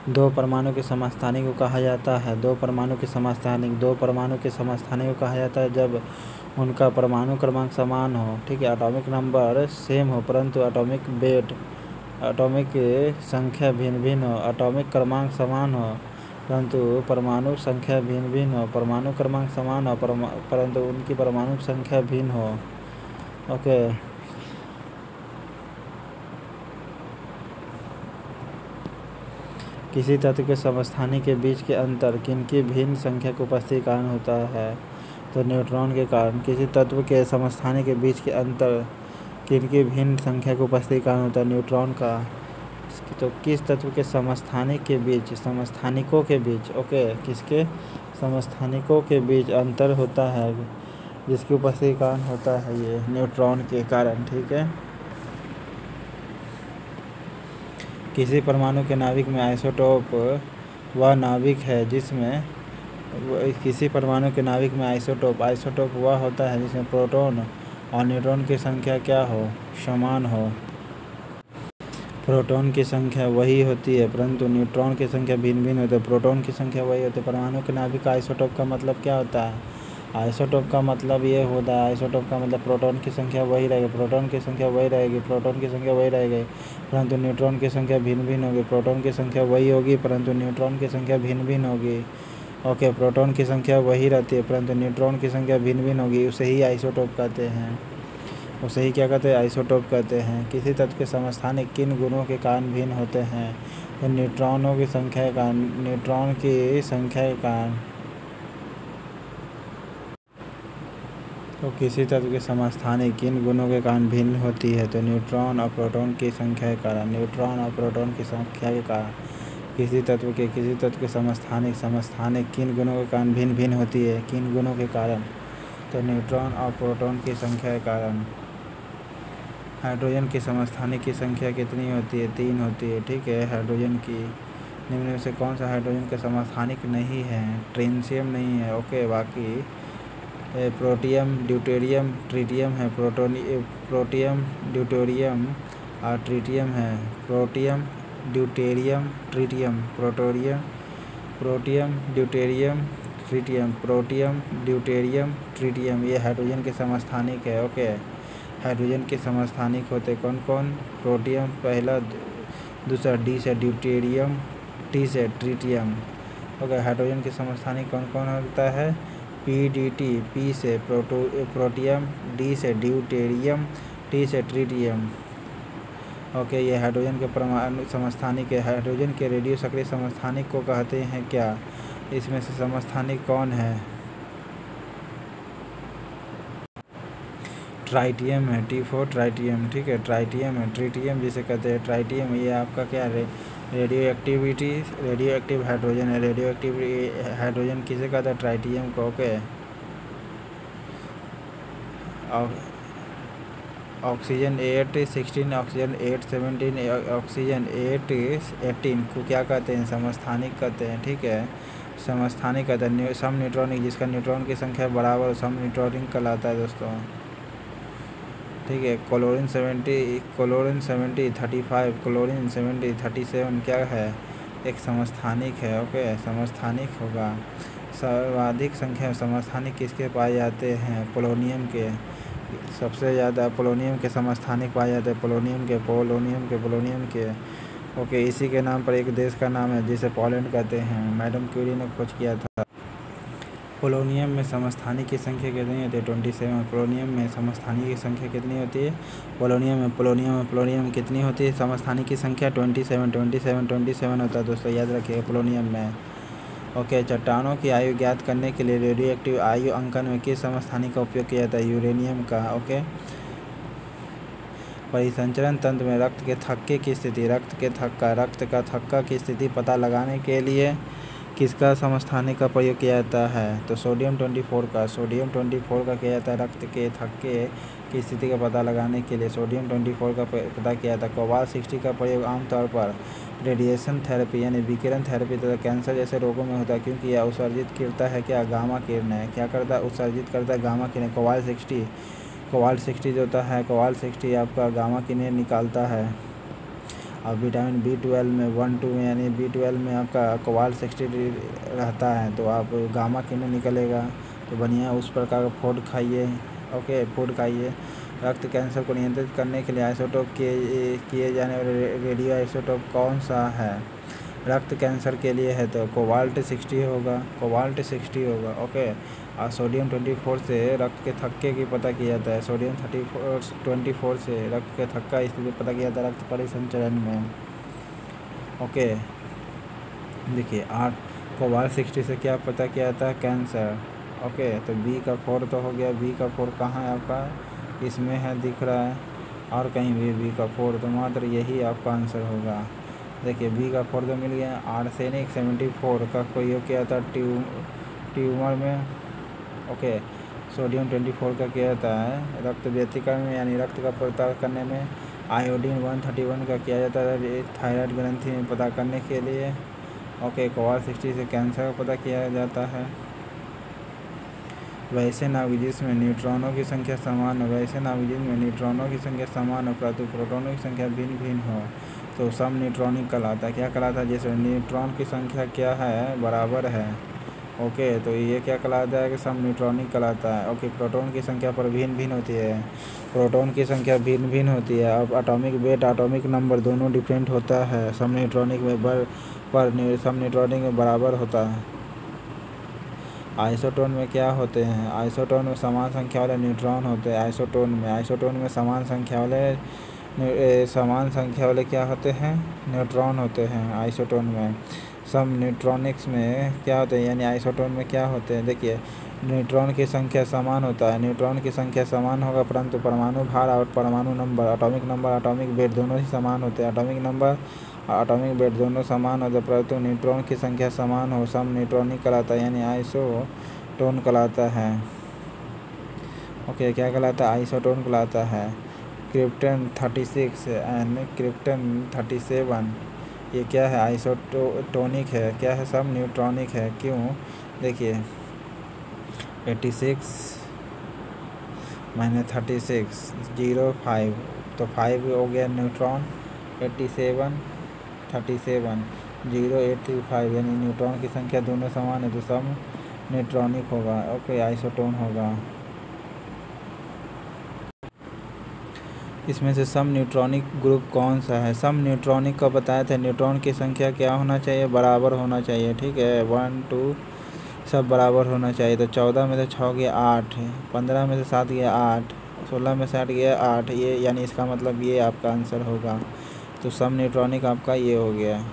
दो परमाणु के समस्थानिक को कहा जाता है दो परमाणु के समस्थानिक को कहा जाता है जब उनका परमाणु क्रमांक समान हो, ठीक है, एटॉमिक नंबर सेम हो परंतु एटॉमिक संख्या भिन्न भिन्न हो, एटॉमिक क्रमांक समान हो परंतु परमाणु संख्या भिन्न भिन्न हो, परमाणु क्रमांक समान हो परंतु उनकी परमाणु संख्या भिन्न हो। ओके, किसी तत्व के समस्थानिक के बीच के अंतर किनकी भिन्न संख्या की उपस्थिति के कारण होता है? तो न्यूट्रॉन के कारण। किसी तत्व के समस्थानिक के बीच के अंतर किनकी भिन्न संख्या की उपस्थिति के कारण होता है? न्यूट्रॉन का। तो किस तत्व के समस्थानिकों के बीच ओके, किसके समस्थानिकों के बीच अंतर होता है जिसकी उपस्थिति के कारण होता है? ये न्यूट्रॉन के कारण, ठीक है। किसी परमाणु के नाभिक में आइसोटोप वह नाभिक है जिसमें आइसोटोप वह होता है जिसमें प्रोटॉन और न्यूट्रॉन की संख्या क्या हो? समान हो। प्रोटॉन की संख्या वही होती है परंतु न्यूट्रॉन की संख्या भिन्न भिन्न होती है। प्रोटॉन की संख्या वही होती है। परमाणु के नाभिक का आइसोटोप का मतलब क्या होता है? आइसोटोप का मतलब ये होता है, आइसोटोप का मतलब प्रोटॉन की संख्या वही रहेगी परंतु न्यूट्रॉन की संख्या भिन्न भिन्न होगी। प्रोटॉन की संख्या वही होगी परंतु न्यूट्रॉन की संख्या भिन्न भिन्न होगी। ओके, प्रोटॉन की संख्या वही रहती है परंतु न्यूट्रॉन की संख्या भिन्न भिन्न होगी, उसे ही आइसोटोप कहते हैं। उसे ही क्या कहते हैं? आइसोटोप कहते हैं। किसी तत्व के समस्थानिक किन गुणों के कारण भिन्न होते हैं? तो न्यूट्रॉनों की संख्या के कारण। तो किसी तत्व के समस्थानिक किन गुणों के कारण भिन्न होती है? तो न्यूट्रॉन और प्रोटॉन की संख्या के कारण। किसी तत्व के समस्थानिक किन गुणों के कारण भिन्न भिन्न होती है? किन गुणों के कारण? तो न्यूट्रॉन और प्रोटॉन की संख्या के कारण। हाइड्रोजन के समस्थानिक की संख्या कितनी होती है? 3 होती है, ठीक है। हाइड्रोजन की निम्न में से कौन सा हाइड्रोजन का समस्थानिक नहीं है? ट्रिटियम नहीं है। ओके, बाकी प्रोटियम, ड्यूटेरियम, ट्रिटियम है। प्रोटियम, ड्यूटेरियम और ट्रिटियम है। प्रोटियम, ड्यूटेरियम, ट्रिटियम, ट्रिटियम, ये हाइड्रोजन के समस्थानिक है। ओके, हाइड्रोजन के समस्थानिक होते कौन कौन? प्रोटियम पहला, दूसरा डी से ड्यूटेरियम, टी से ट्रिटियम। ओके, हाइड्रोजन के समस्थानिक कौन कौन होता है? PDT, P से प्रोटियम, D से ड्यूटेरियम, T से ट्रिटियम। ओके, ये हाइड्रोजन के परमाणु समस्थानिक है। हाइड्रोजन के रेडियो सक्रिय समस्थानिक को कहते हैं क्या? इसमें से समस्थानिक कौन है? ट्राइटियम है, T4 ट्राइटियम, ठीक है। ट्राइटियम है, ट्रिटियम जिसे कहते हैं ट्राइटियम, ये आपका क्या है? रेडियो एक्टिव हाइड्रोजन है। रेडियो एक्टिव हाइड्रोजन किसे कहता है? ट्राइटियम को। ओके, ऑक्सीजन 8-16, ऑक्सीजन 8-17, ऑक्सीजन 8-18 को क्या कहते हैं? समस्थानिक कहते हैं, ठीक है। समस्थानिक कहते हैं। सम न्यूट्रॉनिक, जिसका न्यूट्रॉन की संख्या बराबर हो, सम न्यूट्रॉनिक कहलाता है दोस्तों, ठीक है। क्लोरीन 70, 35, क्लोरीन 70, 37 क्या है? एक समस्थानिक है। ओके, समस्थानिक होगा। सर्वाधिक संख्या में समस्थानिक किसके पाए जाते हैं? पोलोनियम के। सबसे ज़्यादा पोलोनियम के समस्थानिक पाए जाते हैं। पोलोनियम के। ओके, इसी के नाम पर एक देश का नाम है जिसे पोलैंड कहते हैं। मैडम क्यूरी ने खोज किया था। पोलोनियम में समस्थानिक की संख्या कितनी होती है? 27। पोलोनियम में समस्थानिक की संख्या कितनी होती है? पोलोनियम कितनी होती है? समस्थानिक की संख्या 27 होता है दोस्तों, याद रखिएगा पोलोनियम में। ओके, चट्टानों की आयु ज्ञात करने के लिए रेडियो एक्टिव आयु अंकन में किस समस्थानिक का उपयोग किया जाता है? यूरेनियम का। ओके, परिसंचरण तंत्र में रक्त के थक्के की स्थिति पता लगाने के लिए किसका समस्थानिक का प्रयोग किया जाता है? तो सोडियम 24 का किया जाता है रक्त के थक्के की स्थिति का पता लगाने के लिए। सोडियम 24 का पता किया जाता है। कोबाल्ट 60 का प्रयोग आमतौर पर रेडिएशन थेरेपी यानी विकिरण थेरेपी तथा कैंसर जैसे रोगों में होता है क्योंकि यह उत्सर्जित करता है क्या? गामा किरणें। क्या करता है? उत्सर्जित करता है गामा किरणें। कोबाल्ट 60 जो होता है, कोबाल्ट 60 आपका गामा किरणें निकालता है। और विटामिन B12 में 1-2 में, यानी B12 में आपका कोबाल्ट 60 रहता है, तो आप गामा किरणें निकलेगा। तो बढ़िया उस प्रकार का फूड खाइए। ओके, फूड खाइए। रक्त कैंसर को नियंत्रित करने के लिए आइसोटोप किए जाने वाले रेडियो आइसोटोप कौन सा है? रक्त कैंसर के लिए है तो कोबाल्ट 60 होगा, कोबाल्ट 60 होगा। ओके, और सोडियम 24 से रक्त के थक्के की पता किया जाता है। सोडियम 24 से रक्त के थक्का इसलिए पता किया जाता है रक्त परिसंचरण में। ओके, देखिए 8 कोबाल्ट 60 से क्या पता किया जाता है? कैंसर। ओके, तो B का 4 तो हो गया। B का 4 कहाँ है आपका? इसमें है, दिख रहा है, और कहीं भी B का 4, तो मात्र यही आपका आंसर होगा। देखिए B का 4 तो मिल गया। आर्सेनिक 74 का प्रयोग किया था ट्यूमर में। ओके, सोडियम 24 का किया जाता है रक्त व्यतिकरण में, यानी रक्त का पता करने में। आयोडीन 131 का किया जाता है थायराइड ग्रंथि में पता करने के लिए। ओके, कोबाल्ट 60 से कैंसर का पता किया जाता है। वैसे नाभिक जिसमें न्यूट्रॉनों की संख्या समान हो, वैसे नाभिक जिसमें न्यूट्रॉनों की संख्या समान हो परंतु प्रोटॉनों की संख्या भिन्न भिन्न हो तो सम न्यूट्रॉनिक कहलाता है। क्या कहलाता है? जैसे न्यूट्रॉन की संख्या क्या है? बराबर है। ओके, तो ये क्या कहलाता है कि सम न्यूट्रॉनिक कहलाता है। ओके, प्रोटॉन की संख्या पर भिन्न भिन्न होती है, प्रोटॉन की संख्या भिन्न भिन्न होती है। अब एटॉमिक वेट, एटॉमिक नंबर दोनों डिफरेंट होता है। सम न्यूट्रॉनिक में सम न्यूट्रॉनिक में बराबर होता है। आइसोटोन में क्या होते हैं? आइसोटोन में समान संख्या वाले न्यूट्रॉन होते हैं। आइसोटोन में समान संख्या वाले क्या होते हैं? न्यूट्रॉन होते हैं आइसोटोन में। सम न्यूट्रॉनिक्स में क्या होते हैं, यानी आइसोटोन में क्या होते हैं? देखिए, न्यूट्रॉन की संख्या समान होता है, न्यूट्रॉन की संख्या समान होगा परंतु परमाणु भार और परमाणु number, atomic number, atomic weight दोनों ही समान होते हैं। एटॉमिक नंबर और एटॉमिक वेट दोनों समान होते हैं परंतु न्यूट्रॉन की संख्या समान हो, सम न्यूट्रॉनिक कहलाता है, यानी आइसोटोन कहलाता है। ओके, क्या कहलाता है? आइसोटोन कहलाता है। क्रिप्टन 36 एंड क्रिप्टन 37 ये क्या है? आइसोटोनिक है। क्या है? सब न्यूट्रॉनिक है। क्यों? देखिए 86 - 36 0 5, तो 5 हो गया न्यूट्रॉन। 87 37 0 85, यानी न्यूट्रॉन की संख्या दोनों समान है तो सब न्यूट्रॉनिक होगा। ओके, आइसोटोन होगा। इसमें से सम न्यूट्रॉनिक ग्रुप कौन सा है? सम न्यूट्रॉनिक का बताया था, न्यूट्रॉन की संख्या क्या होना चाहिए? बराबर होना चाहिए। ठीक है, 1 2 सब बराबर होना चाहिए। तो 14 में से 6 गया 8, 15 में से 7 गया 8, 16 में से 8 गया 8, ये यानी इसका मतलब ये आपका आंसर होगा। तो सम न्यूट्रॉनिक आपका ये हो गया।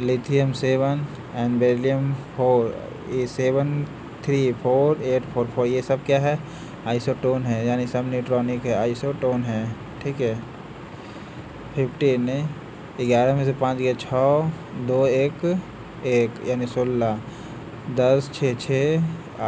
लिथियम 7 एंड बेरिलियम 4, ये 7 3 4 8 4 4, ये सब क्या है? आइसोटोन है, यानी सब न्यूट्रॉनिक है, आइसोटोन है। ठीक है, 15 11 में से 5 गया 6 2 1 1, यानी 16 10 6 6,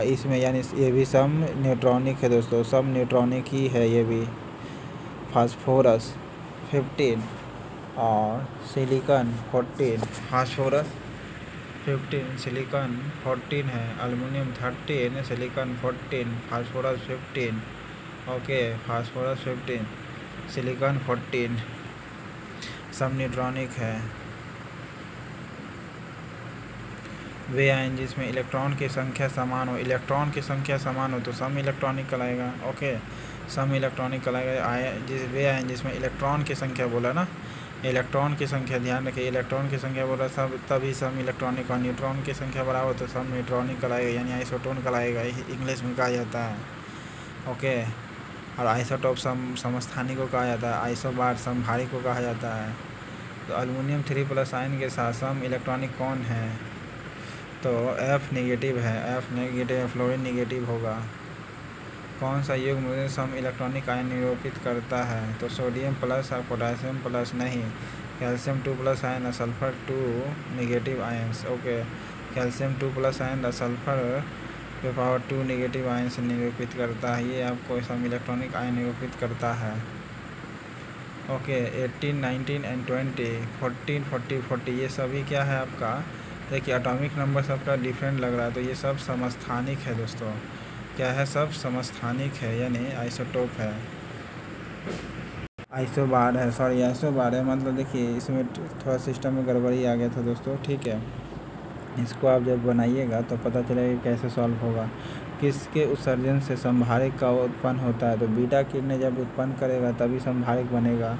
इसमें यानी ये भी सब न्यूट्रॉनिक है दोस्तों, सब न्यूट्रॉनिक ही है ये भी। फास्फोरस 15 और सिलिकॉन 14, फास्फोरस 15, सिलिकॉन 14 है, aluminium 13, silicon 14, phosphorus 15। Okay, phosphorus 15, silicon 14, सब न्यूट्रॉनिक है। वे आयन जिसमें इलेक्ट्रॉन की संख्या समान हो, इलेक्ट्रॉन की संख्या समान हो तो सम इलेक्ट्रॉनिक कहलाएगा। ओके, सम इलेक्ट्रॉनिक कहलाएगा। वे आयन जिसमें इलेक्ट्रॉन की संख्या बोला ना, इलेक्ट्रॉन की संख्या ध्यान रखिए, इलेक्ट्रॉन की संख्या बोला सब तभी सम इलेक्ट्रॉनिक, और न्यूट्रॉन की संख्या बराबर तो सम न्यूट्रॉनिक कहलाएगा, यानी आइसोटोन कहलाएगा, इंग्लिश में कहा जाता है। ओके, और आइसोटोप समस्थानिक को कहा जाता है, आइसोबार समभारी को कहा जाता है। तो एल्युमिनियम 3+ आयन के साथ सम इलेक्ट्रॉनिक कौन है? तो F नेगेटिव है, F नेगेटिव, फ्लोरीन नेगेटिव होगा। कौन सा युग्म मुझे सम इलेक्ट्रॉनिक आयन निरूपित करता है? तो सोडियम प्लस और पोटेशियम प्लस नहीं, कैल्शियम 2+ आयन और sulphur 2 negative ions. Okay, calcium 2+ ion और सल्फर के पावर 2 नेगेटिव आयन से निरूपित करता है, ये आपको सम इलेक्ट्रॉनिक आयन निरूपित करता है। ओके, 18 19 एंड 20 14 40 40 ये सभी क्या है आपका? देखिए एटॉमिक नंबर सबका डिफरेंट लग रहा है तो ये सब समस्थानिक है दोस्तों। क्या है? सब समस्थानिक है, यानी आइसोटोप है। आइसो बार है, सॉरी आइसो बार है, मतलब देखिए इसमें थोड़ा सिस्टम में गड़बड़ी आ गया था दोस्तों, ठीक है। इसको आप जब बनाइएगा तो पता चलेगा कैसे सॉल्व होगा। किसके उत्सर्जन से संभारिक का उत्पन्न होता है, तो बीटा किरणें जब उत्पन्न करेगा तभी संभारिक बनेगा।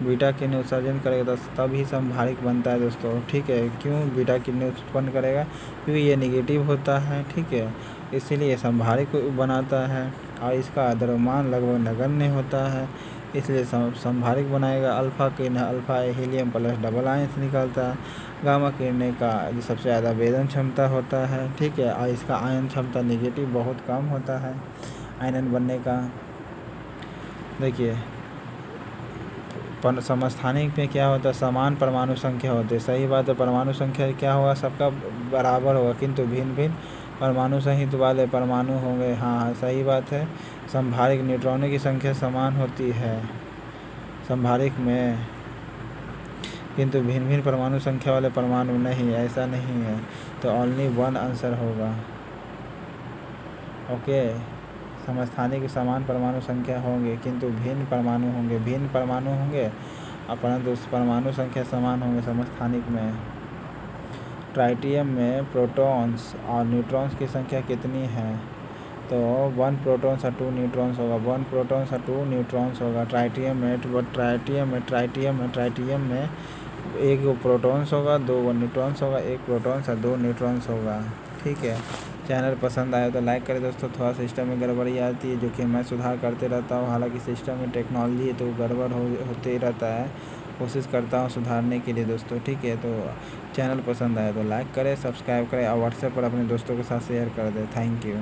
बीटा किरणें उत्सर्जन करेगा तो तभी संभारिक बनता है दोस्तों, ठीक है। क्यों बीटा किरणें उत्पन्न करेगा, क्योंकि ये नेगेटिव होता है, ठीक है, इसीलिए संभारिक बनाता है। और इसका द्रव्यमान लगभग नगण्य होता है, इसलिए संभारिक बनाएगा। अल्फा किरण, alpha helium plus double ions निकलता है। गामा किरणें का सबसे ज़्यादा वेदन क्षमता होता है, ठीक है, और इसका आयन क्षमता नेगेटिव बहुत कम होता है आयनन बनने का। देखिए समस्थानिक में क्या होता है, समान परमाणु संख्या होती है, सही बात है। परमाणु संख्या क्या होगा, सबका बराबर होगा, किंतु भिन्न भिन्न परमाणु सहित वाले परमाणु होंगे। हाँ सही बात है। संभारिक न्यूट्रॉनों की संख्या समान होती है संभारिक में, किंतु भिन्न भिन्न परमाणु संख्या वाले परमाणु नहीं, ऐसा नहीं है। तो ओनली वन आंसर होगा, ओके। समस्थानिक समान परमाणु संख्या होंगे किंतु भिन्न परमाणु होंगे, भिन्न परमाणु होंगे परंतु परमाणु संख्या समान होंगे समस्थानिक में। ट्राइटियम में प्रोटॉन्स और न्यूट्रॉन्स की संख्या कितनी है, तो 1 प्रोटॉन्स और 2 न्यूट्रॉन्स होगा, 1 प्रोटॉन्स और 2 न्यूट्रॉन्स होगा। ट्राइटियम में 1 प्रोटॉन्स होगा, 2 न्यूट्रॉन्स होगा, 1 प्रोटॉन्स और 2 न्यूट्रॉन्स होगा, ठीक है। चैनल पसंद आए तो लाइक करें दोस्तों। थोड़ा सिस्टम में गड़बड़ी आती है जो कि मैं सुधार करते रहता हूँ, हालांकि सिस्टम में टेक्नोलॉजी है तो गड़बड़ होते ही रहता है, कोशिश करता हूँ सुधारने के लिए दोस्तों, ठीक है। तो चैनल पसंद आए तो लाइक करें, सब्सक्राइब करें और व्हाट्सएप पर अपने दोस्तों के साथ शेयर कर दें। Thank you.